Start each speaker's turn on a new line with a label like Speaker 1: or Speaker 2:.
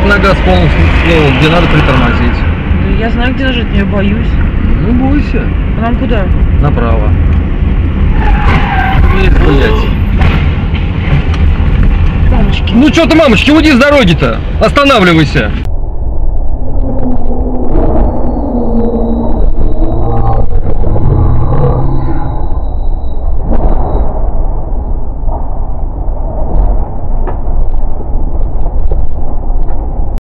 Speaker 1: На газ полностью, где надо притормозить.
Speaker 2: Я знаю, где нажать, но я боюсь.
Speaker 1: Ну бойся.
Speaker 2: А нам куда?
Speaker 1: Направо. Есть, блядь.
Speaker 2: Мамочки.
Speaker 1: Ну что ты, мамочки, уйди с дороги-то. Останавливайся.